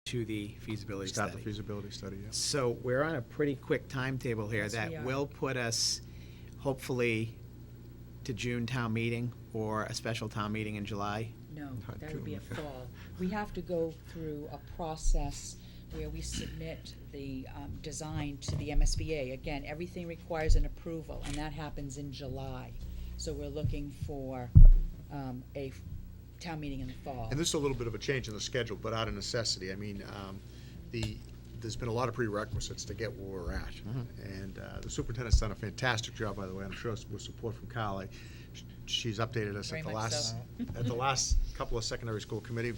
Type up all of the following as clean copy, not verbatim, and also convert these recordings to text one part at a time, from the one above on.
to the feasibility Start study. the feasibility study, yeah. So we're on a pretty quick timetable here Yes, we that are. will put us hopefully to June town meeting or a special town meeting in July. No, Not that would be a June. fall. We have to go through a process where we submit the design to the MSBA. Again, everything requires an approval, and that happens in July. So we're looking for a town meeting in the fall. And this is a little bit of a change in the schedule, but out of necessity. I mean, there's been a lot of prerequisites to get where we're at. And the superintendent's done a fantastic job, by the way, I'm sure with support from Carly. She's updated us Very at the much last, so. at the last couple of secondary school committee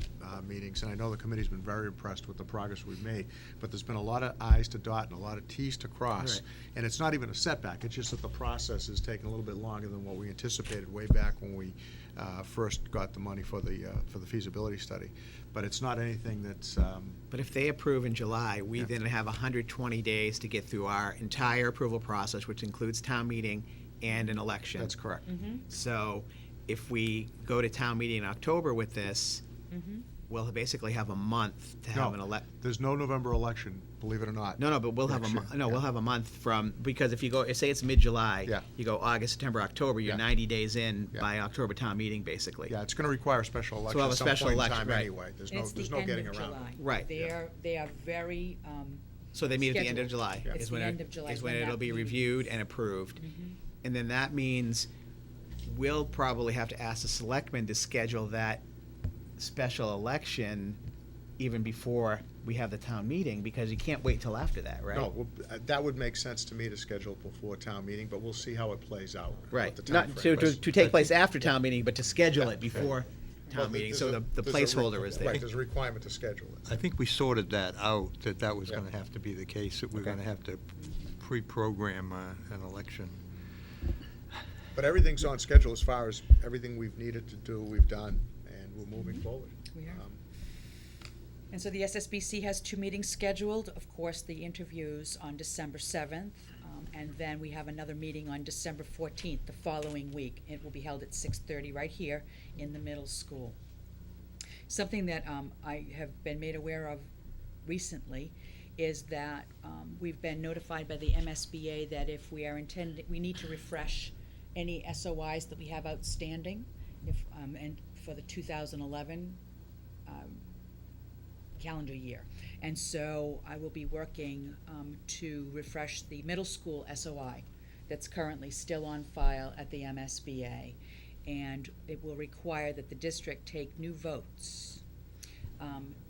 meetings, and I know the committee's been very impressed with the progress we've made, but there's been a lot of i's to dot and a lot of t's to cross. Right. And it's not even a setback, it's just that the process is taking a little bit longer than what we anticipated way back when we first got the money for the feasibility study. But it's not anything that's, But if they approve in July, we Yeah. then have 120 days to get through our entire approval process, which includes town meeting and an election. that's correct. So if we go to town meeting in October with this, we'll basically have a month to have an No, there's no November election, believe it or not. No, but we'll have Next year, we'll yeah. have a month from, because if you go, say it's mid-July. Yeah. You go August, September, October, you're Yeah. 90 days in Yeah. by October town meeting, basically. Yeah, it's gonna require a special election we'll have at a some special point in election, time right. anyway. There's And no, it's there's the no end getting of around July. it. Right. They are very, So they meet at the end of Scheduled. July. Yeah. It's Is the when end of July is is when when it'll that be meeting reviewed is. and approved. And then that means we'll probably have to ask the selectmen to schedule that special election even before we have the town meeting, because you can't wait till after that, right? No, that would make sense to me to schedule it before town meeting, but we'll see how it plays out. what Right, the not timeframe to is. take place after town meeting, but to schedule Yeah. it before Well, town meeting, there's so a- the there's a placeholder is there. Right, there's a requirement to schedule it. I think we sorted that out, that was Yeah. gonna have to be the case, that we're Okay. gonna have to pre-program an election. But everything's on schedule as far as everything we've needed to do, we've done, and we're moving forward. We are. Um, And so the SSBC has 2 meetings scheduled, of course, the interviews on December 7th, and then we have another meeting on December 14th, the following week. It will be held at 6:30 right here in the middle school. Something that I have been made aware of recently is that we've been notified by the MSBA that if we are we need to refresh any SOIs that we have outstanding, and for the 2011 calendar year. And so I will be working to refresh the middle school SOI that's currently still on file at the MSBA. And it will require that the district take new votes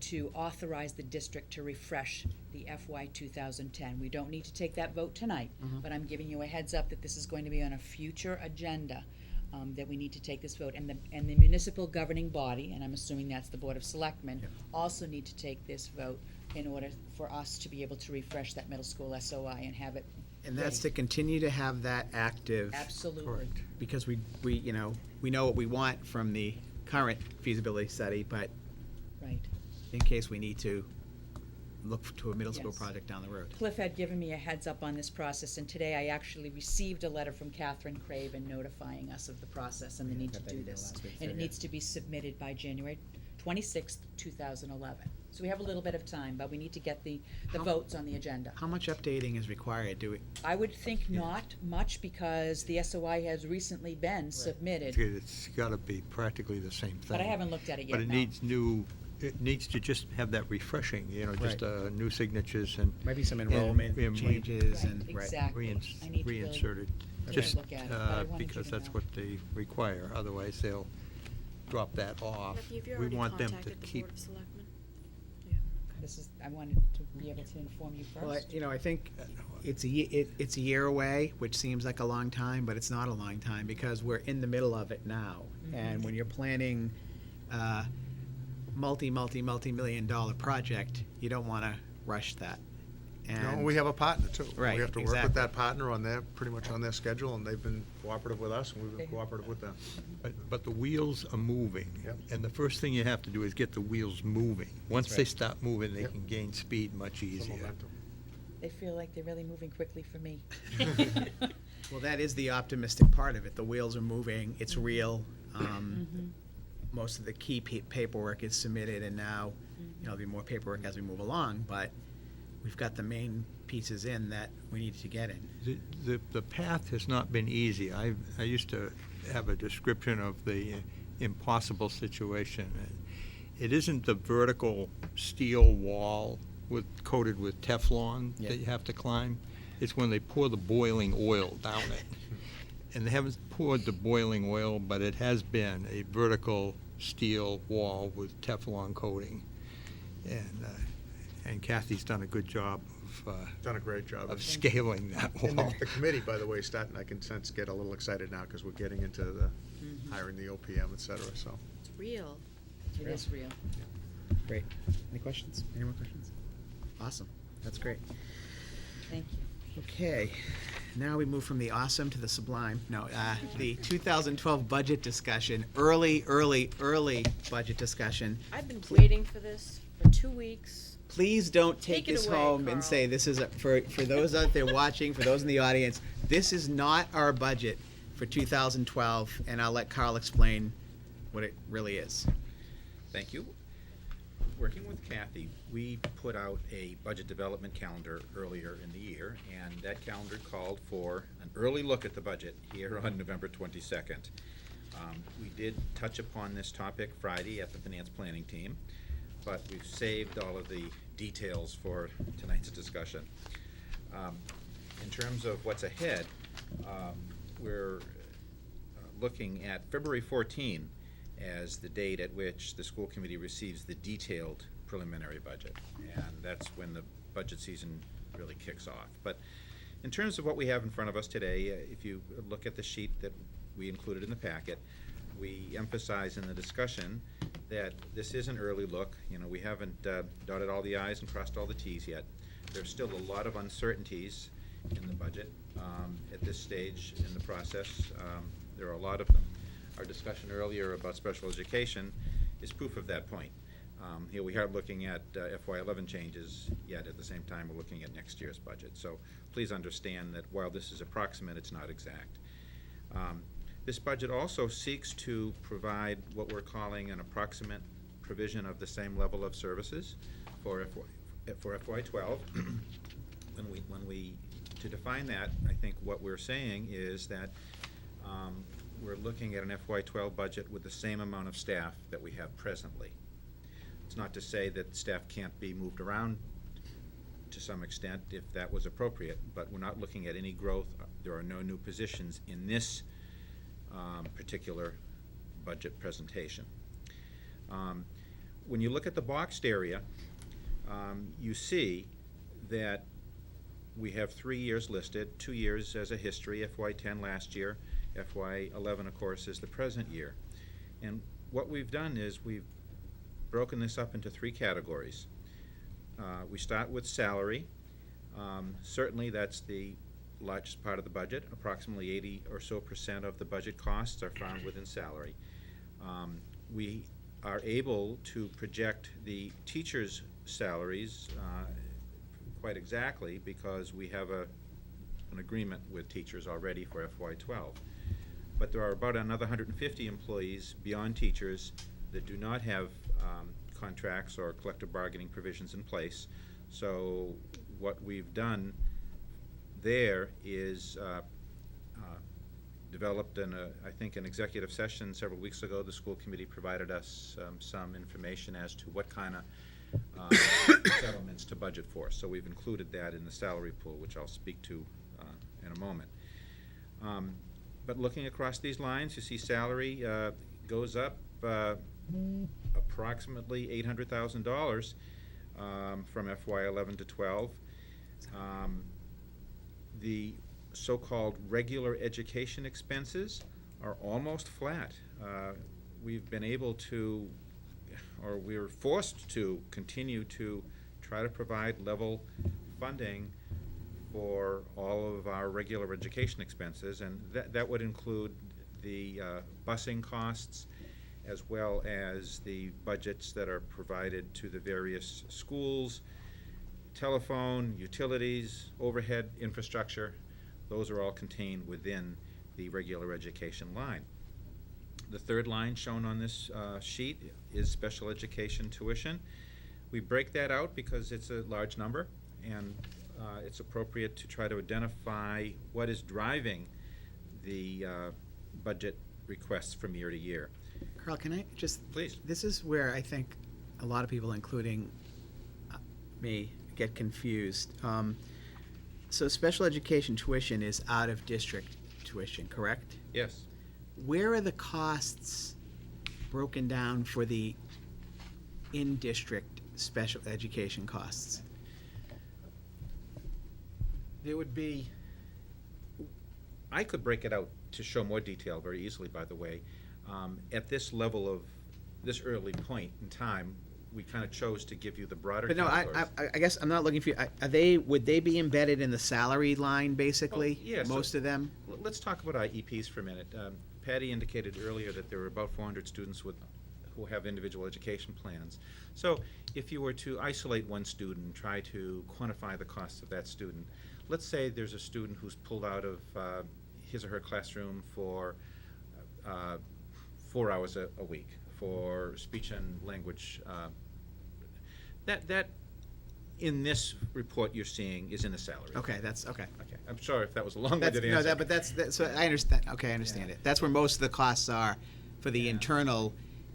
to authorize the district to refresh the FY 2010. We don't need to take that vote tonight, but I'm giving you a heads up that this is going to be on a future agenda, that we need to take this vote. And the municipal governing body, and I'm assuming that's the Board of Selectmen, also need to take this vote in order for us to be able to refresh that middle school SOI and have it And that's to ready. continue to have that active. Absolutely. Because we know what we want from the current feasibility study, but Right. in case we need to look to a middle school Yes. project down the road. Cliff had given me a heads up on this process, and today I actually received a letter from Catherine Craven notifying us of the process and the need to got that do email this. last week, And so it yeah. needs to be submitted by January 26th, 2011. So we have a little bit of time, but we need to get the How- votes on the agenda. How much updating is required? Do we, I would think not much, because the SOI has recently been submitted, It's gotta be practically the same thing. but I haven't looked at it yet, But it no. it needs to just have that refreshing, just Right. new signatures and. maybe some enrollment and changes Right, and, right. exactly. I need to really Reinserted, really just look at it, but I wanted you because to that's know. what they require, otherwise they'll drop that off. Becky, have you We already want them to contacted the keep. Board of Selectmen? I wanted to be able to inform you Well, first. I think it's it's a year away, which seems like a long time, but it's not a long time, because we're in the middle of it now. And when you're planning multi-million dollar project, you don't want to rush that. No, And we have a partner too. Right, We have to work with exactly. that partner on pretty much on their schedule, and they've been cooperative with us, and we've been cooperative with them. But the wheels are moving. Yep. And the first thing you have to do is get the wheels moving. Once they right. start moving, they Yep. can gain speed much Some easier. momentum. They feel like they're really moving quickly for me. Well, that is the optimistic part of it. The wheels are moving, it's real. most of the key paperwork is submitted, and now, there'll be more paperwork as we move along, but we've got the main pieces in that we need to get in. The path has not been easy. I used to have a description of the impossible situation. It isn't the vertical steel wall coated with Teflon Yeah. that you have to climb. It's when they pour the boiling oil down it. And they haven't poured the boiling oil, but it has been a vertical steel wall with Teflon coating. And Kathy's done a good job Done a great job. of scaling that And wall. the committee, by the way, starting, I can sense, get a little excited now, because we're getting into the hiring the OPM, et cetera, so. It's real. It is real. Great. Any questions? Any more questions? Awesome. That's great. Thank you. Okay, now we move from the awesome to the sublime. No, the 2012 budget discussion, early budget discussion. I've been waiting for this for 2 weeks. Please don't take Take it this away, home and Carl. say, this is, for those out there watching, for those in the audience, this is not our budget for 2012, and I'll let Carl explain what it really is. Thank you. Working with Kathy, we put out a budget development calendar earlier in the year, and that calendar called for an early look at the budget here on November 22nd. We did touch upon this topic Friday at the finance planning team, but we've saved all of the details for tonight's discussion. In terms of what's ahead, we're looking at February 14 as the date at which the school committee receives the detailed preliminary budget. And that's when the budget season really kicks off. But in terms of what we have in front of us today, if you look at the sheet that we included in the packet, we emphasize in the discussion that this is an early look. We haven't dotted all the i's and crossed all the t's yet. There's still a lot of uncertainties in the budget at this stage in the process. There are a lot of them. Our discussion earlier about special education is proof of that point. Here we are looking at FY11 changes, yet at the same time we're looking at next year's budget. So please understand that while this is approximate, it's not exact. This budget also seeks to provide what we're calling an approximate provision of the same level of services for FY12. To define that, I think what we're saying is that we're looking at an FY12 budget with the same amount of staff that we have presently. It's not to say that staff can't be moved around to some extent if that was appropriate, but we're not looking at any growth. There are no new positions in this particular budget presentation. When you look at the boxed area, you see that we have 3 years listed, 2 years as a history, FY10 last year, FY11, of course, is the present year. And what we've done is we've broken this up into 3 categories. We start with salary. Certainly that's the largest part of the budget. Approximately 80 or so % of the budget costs are found within salary. We are able to project the teachers' salaries quite exactly because we have an agreement with teachers already for FY12. But there are about another 150 employees beyond teachers that do not have contracts or collective bargaining provisions in place. So what we've done there is developed I think an executive session several weeks ago. The school committee provided us some information as to what kind of settlements to budget for. So we've included that in the salary pool, which I'll speak to in a moment. But looking across these lines, you see salary goes up approximately $800,000 from FY11 to 12. The so-called regular education expenses are almost flat. We've been able to, or we're forced to continue to try to provide level funding for all of our regular education expenses, and that would include the busing costs as well as the budgets that are provided to the various schools, telephone, utilities, overhead infrastructure. Those are all contained within the regular education line. the third line shown on this sheet is special education tuition. We break that out because it's a large number, and it's appropriate to try to identify what is driving the budget requests from year to year. Carl, can I just? Please. This is where I think a lot of people, including me, get confused. So special education tuition is out-of-district tuition, correct? Yes. Where are the costs broken down for the in-district special education costs? There would be, I could break it out to show more detail very easily, by the way. At this level of, this early point in time, we kind of chose to give you the broader But no, categories. I guess I'm not looking for, would they be embedded in the salary line, basically? Well, yeah, so- Most of them? Let's talk about IEPs for a minute. Patty indicated earlier that there were about 400 students who have individual education plans. So if you were to isolate one student and try to quantify the costs of that student, let's say there's a student who's pulled out of his or her classroom for 4 hours a week for speech and language. That in this report you're seeing is in the salary. Okay, that's, okay. Okay, I'm sorry if that was a That's, long-winded answer. no, that, but that's, so I understand, okay, I understand Yeah. it. That's where most of the costs are for the Yeah. internal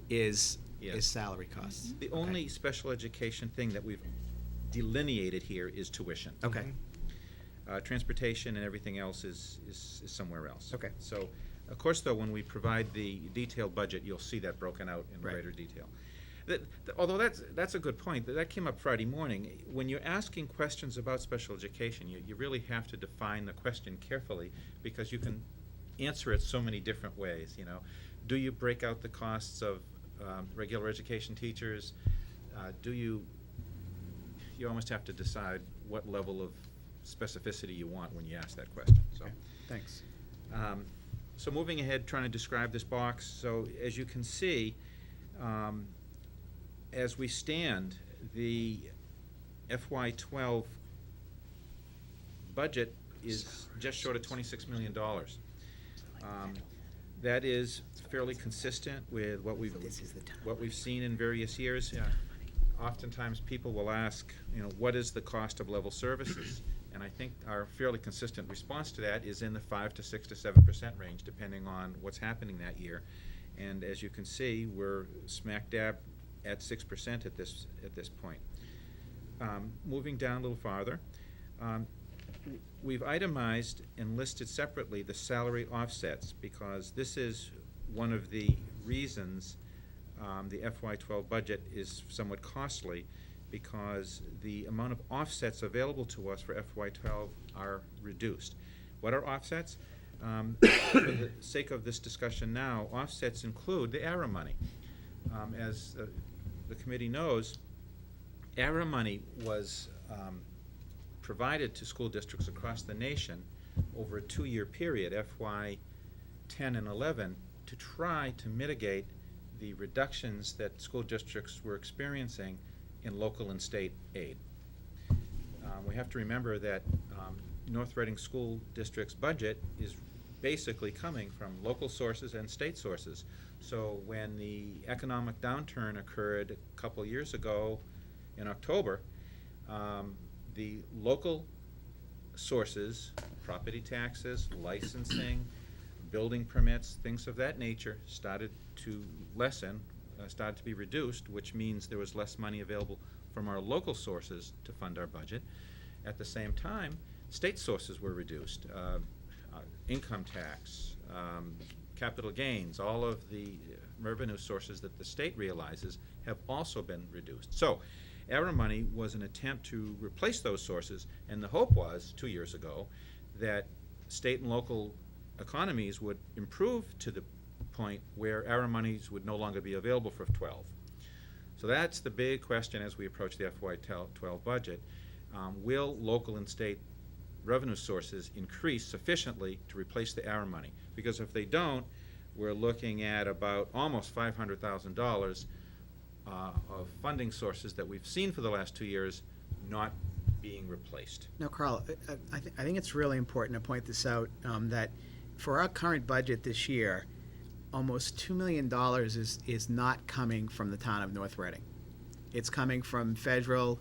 is Yes. salary costs. The Okay. only special education thing that we've delineated here is tuition. Okay, Transportation and everything else is somewhere else. Okay. So, of course, though, when we provide the detailed budget, you'll see that broken out in Right. greater detail. Although that's a good point, that came up Friday morning. When you're asking questions about special education, you really have to define the question carefully, because you can answer it so many different ways, you know. Do you break out the costs of regular education teachers? You almost have to decide what level of specificity you want when you ask that question, so. okay, thanks. So moving ahead, trying to describe this box, so as you can see, as we stand, the FY12 budget is just short of $26 million. That is fairly consistent with what we've seen in various years. Oftentimes, people will ask, what is the cost of level services? And I think our fairly consistent response to that is in the 5 to 6 to 7% range, depending on what's happening that year. And as you can see, we're smack dab at 6% at this point. Moving down a little farther, we've itemized and listed separately the salary offsets, because this is one of the reasons the FY12 budget is somewhat costly, because the amount of offsets available to us for FY12 are reduced. What are offsets? For the sake of this discussion now, offsets include the ARA money. As the committee knows, ARA money was provided to school districts across the nation over a 2-year period, FY 10 and 11, to try to mitigate the reductions that school districts were experiencing in local and state aid. We have to remember that North Reading School District's budget is basically coming from local sources and state sources. So when the economic downturn occurred a couple years ago in October, the local sources, property taxes, licensing, building permits, things of that nature, started to lessen, started to be reduced, which means there was less money available from our local sources to fund our budget. At the same time, state sources were reduced. Income tax, capital gains, all of the revenue sources that the state realizes have also been reduced. So, ARA money was an attempt to replace those sources, and the hope was, 2 years ago, that state and local economies would improve to the point where ARA monies would no longer be available for 12. So that's the big question as we approach the FY12 budget. Will local and state revenue sources increase sufficiently to replace the ARA money? Because if they don't, we're looking at about almost $500,000 of funding sources that we've seen for the last 2 years not being replaced. Now, Carl, I think it's really important to point this out, that for our current budget this year, almost $2 million is not coming from the town of North Reading. It's coming from federal